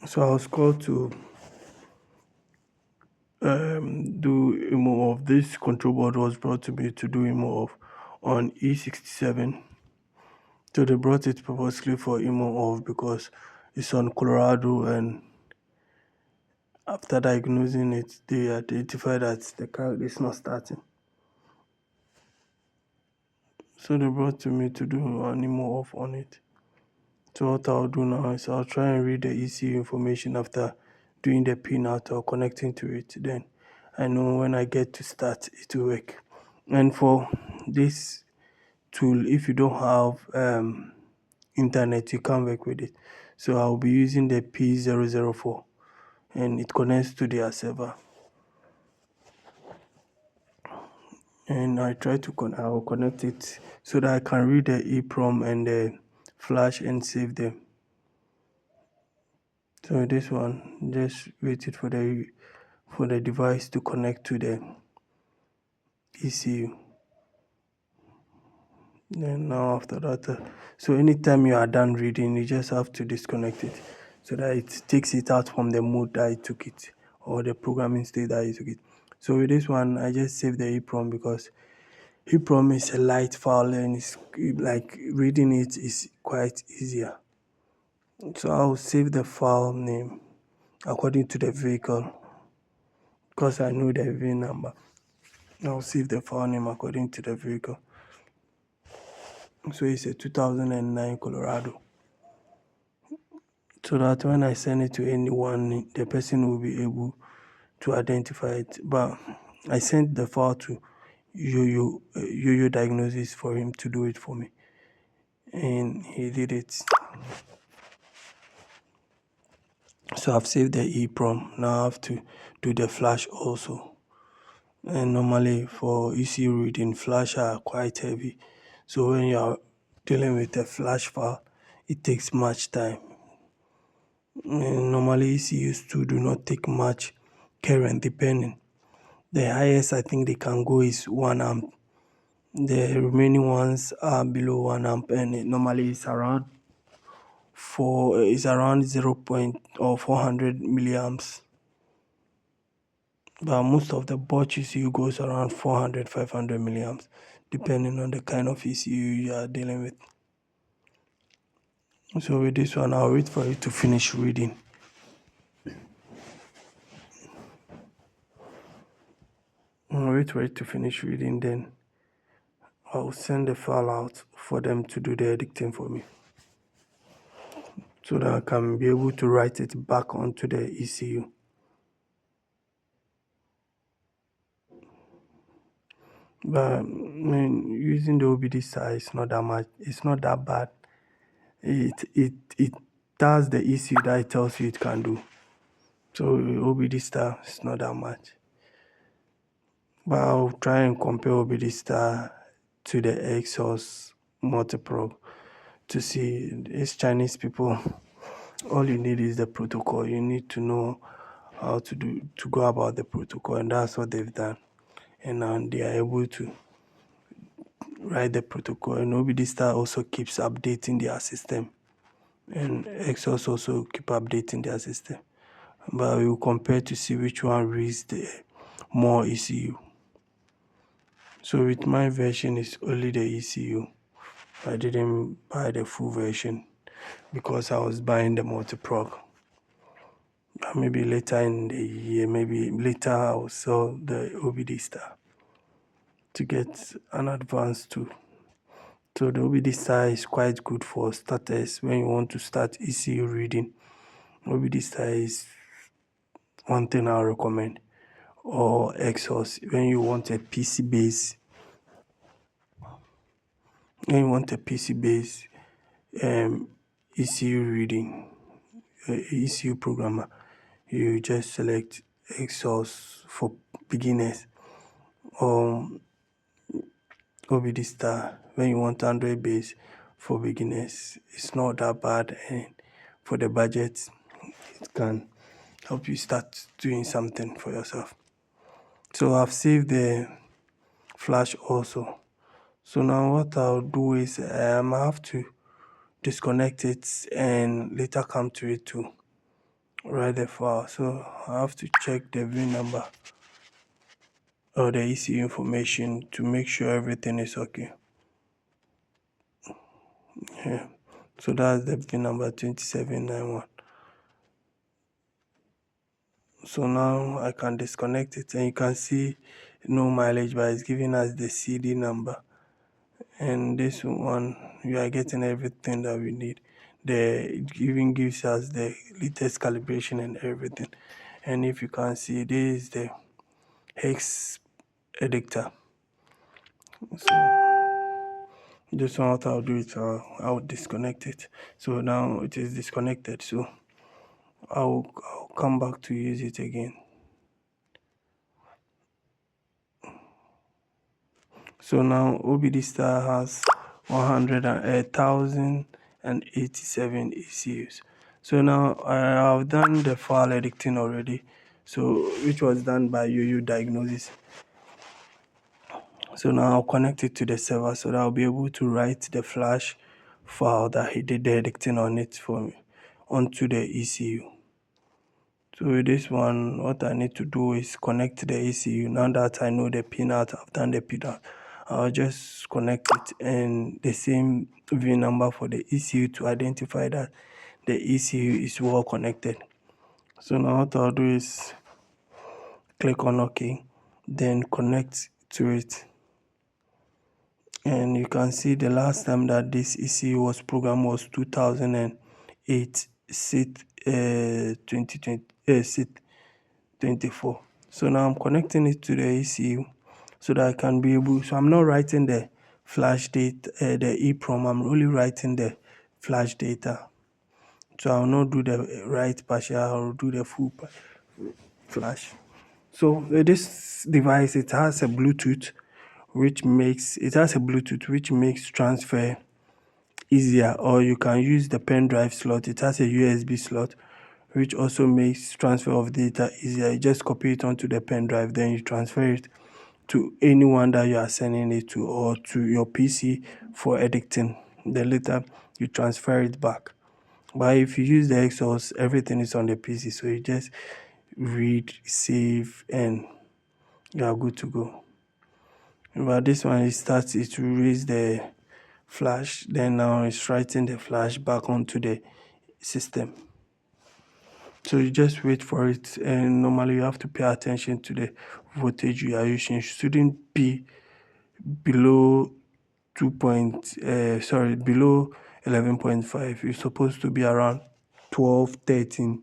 So I was called to do Immo off. This control board was brought to me to do Immo off on E67. So they brought it purposely for Immo off because it's on Colorado, and after diagnosing it, they identified that the car is not starting. So they brought to me to do an Immo off on it. So what I'll do now is I'll try and read the ECU information after doing the pin out or connecting to it. Then I know when I get to start, it will work. And for this tool, if you don't have internet, you can't work with it. So I'll be using the P004 and it connects to their server. And I try to I'll connect it so that I can read the EEPROM and the flash and save them. So this one, just waited for the device to connect to the ECU. Then now after that, so anytime you are done reading, you just have to disconnect it so that it takes it out from the mode that it took it or the programming state that it took it. So with this one, I just saved the EEPROM because EEPROM is a light file and it's like reading it is quite easier. So I'll save the file name according to the vehicle because I know the VIN number. I'll save the file name according to the vehicle. So it's a 2009 Colorado. So that when I send it to anyone, the person will be able to identify it. But I sent the file to Yo Diagnosis for him to do it for me. And he did it. So I've saved the EEPROM. Now I have to do the flash also. And normally for ECU reading, flash are quite heavy. So when you are dealing with a flash file, it takes much time. And normally ECUs too do not take much current depending. The highest I think they can go is 1 amp. The remaining ones are below 1 amp, and it normally is around 0 or 400 milliamps. But most of the Bosch ECU goes around 400, 500 milliamps, depending on the kind of ECU you are dealing with. So with this one, I'll wait for it to finish reading. I'll wait for it to finish reading, then I'll send the file out for them to do the editing for me, so that I can be able to write it back onto the ECU. But using the obdstar is not that much. It's not that bad. It does the ECU that it tells you it can do. So obdstar is not that much. But I'll try and compare obdstar to the exhaust multiprobe to see. It's Chinese people. All you need is the protocol. You need to know how to go about the protocol, and that's what they've done. And now they are able to write the protocol. And obdstar also keeps updating their system, and exhaust also keep updating their system. But we will compare to see which one reads the more ECU. So with my version, it's only the ECU. I didn't buy the full version because I was buying the multi-prog. Maybe later in the year, maybe later I'll sell the obdstar to get an advanced tool. So the obdstar is quite good for starters when you want to start ECU reading. obdstar is one thing I recommend. Or exhaust when you want a PC base. When you want a PC base ECU reading, ECU programmer, you just select exhaust for beginners, or obdstar when you want Android base for beginners. It's not that bad, and for the budget, it can help you start doing something for yourself. So I've saved the flash also. So now what I'll do is I have to disconnect it and later come to it too. write the file. So I have to check the VIN number or the ECU information to make sure everything is okay. Yeah. So that's the VIN number 2791. So now I can disconnect it, and you can see no mileage, but it's giving us the CD number. And this one, we are getting everything that we need. It even gives us the latest calibration and everything. And if you can see, this is the hex editor. So this one, what I'll do is I'll disconnect it. So now it is disconnected. So I'll come back to use it again. So now obdstar has 1,087 ECUs. So now I have done the file editing already, so which was done by UU Diagnosis. So now I'll connect it to the server so that I'll be able to write the flash file that he did the editing on it for me onto the ECU. So with this one, what I need to do is connect the ECU. Now that I know the pinout, I've done the pinout, I'll just connect it and the same VIN number for the ECU to identify that the ECU is well connected. So now what I'll do is click on OK, then connect to it. And you can see the last time that this ECU was programmed was 2008 SIT 2020 SIT 24. So now I'm connecting it to the ECU so that I can be able, so I'm not writing the flash data, the EEPROM, I'm only writing the flash data. So I'll not do the write partial, I'll do the full flash. So this device, it has a Bluetooth, which makes transfer easier, or you can use the pen drive slot. It has a USB slot, which also makes transfer of data easier. You just copy it onto the pen drive, then you transfer it to anyone that you are sending it to, or to your PC for editing. Then later you transfer it back. But if you use the Exos, everything is on the PC, so you just read, save, and you are good to go. But this one, it will raise the flash, then now it's writing the flash back onto the system. So you just wait for it, and normally you have to pay attention to the voltage you are using. It shouldn't be below below 11.5. You're supposed to be around 12, 13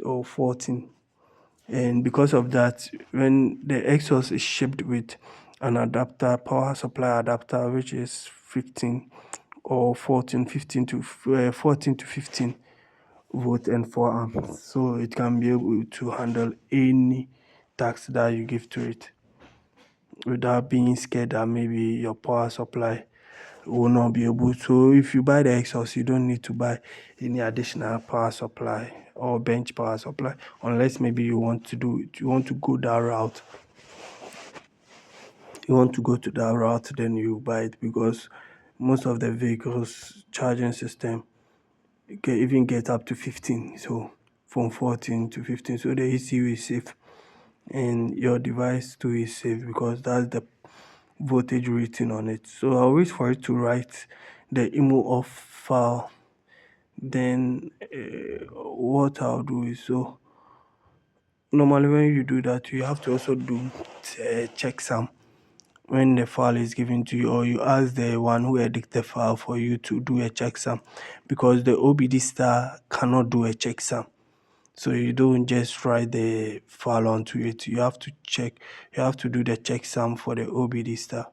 or 14. And because of that, when the Exos is shipped with an adapter, power supply adapter, which is 15 or 14, 15 to 14 to 15 volt and 4 amps, so it can be able to handle any task that you give to it without being scared that maybe your power supply will not be able to. So if you buy the Exos, you don't need to buy any additional power supply or bench power supply, unless maybe you want to go that route. You want to go to that route, then you buy it, because most of the vehicles charging system can even get up to 15, so from 14 to 15. So the ECU is safe, and your device too is safe, because that's the voltage rating on it. So I'll wait for it to write the Immo off file. Then what I'll do is, so normally when you do that, you have to also do checksum when the file is given to you, or you ask the one who edit the file for you to do a checksum, because the obdstar cannot do a checksum. So you don't just write the file onto it. You have to do the checksum for the obdstar.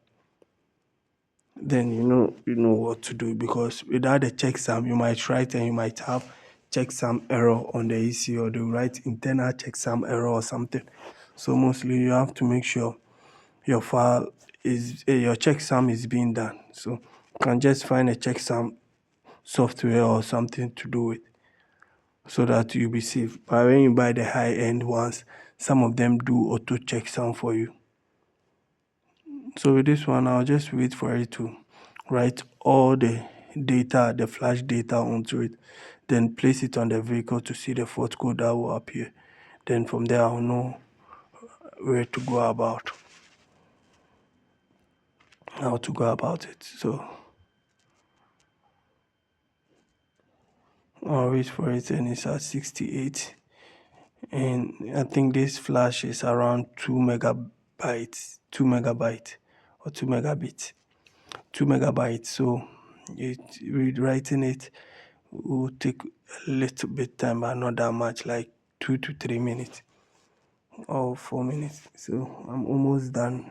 Then you know what to do, because without the checksum, you might write and you might have checksum error on the ECU, or they write internal checksum error or something. So mostly you have to make sure your file is your checksum is being done. So you can just find a checksum software or something to do it, so that you'll be safe. But when you buy the high-end ones, some of them do auto checksum for you. So with this one, I'll just wait for it to write all the data, the flash data onto it. then place it on the vehicle to see the fault code that will appear. Then from there I'll know where to go about, how to go about it. So I'll wait for it, and it's at 68, and I think this flash is around 2 megabytes, 2 megabyte or 2 megabits, 2 megabytes. So rewriting it will take a little bit time, but not that much, like 2 to 3 minutes or 4 minutes. So I'm almost done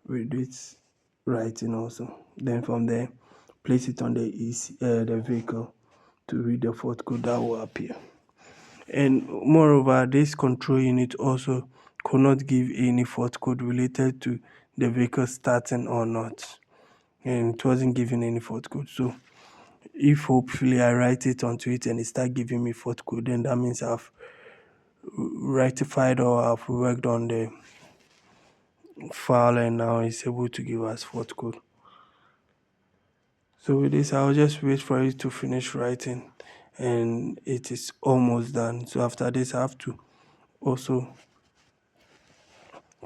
with it writing also. Then from there, place it on the vehicle to read the fault code that will appear. And moreover, this control unit also could not give any fault code related to the vehicle starting or not, and it wasn't giving any fault code. So if hopefully I write it onto it and it start giving me fault code, then that means I've rectified or I've worked on the file, and now it's able to give us fault code. So with this, I'll just wait for it to finish writing, and it is almost done. So after this, I have to also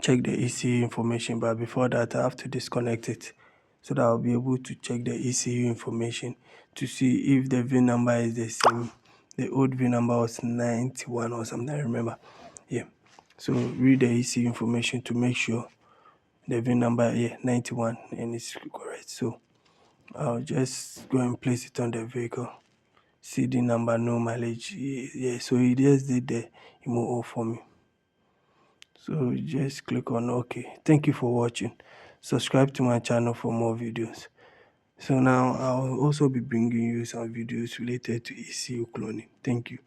check the ECU information, but before that I have to disconnect it so that I'll be able to check the ECU information to see if the VIN number is the same. The old VIN number was 91 or something, I remember. Yeah, so read the ECU information to make sure the VIN number, 91, and it's correct. So I'll just go and place it on the vehicle. CD number, no mileage. Yeah, so he just did the Immo for me. So just click on OK. Thank you for watching. Subscribe to my channel for more videos. So now I'll also be bringing you some videos related to ECU cloning. Thank you.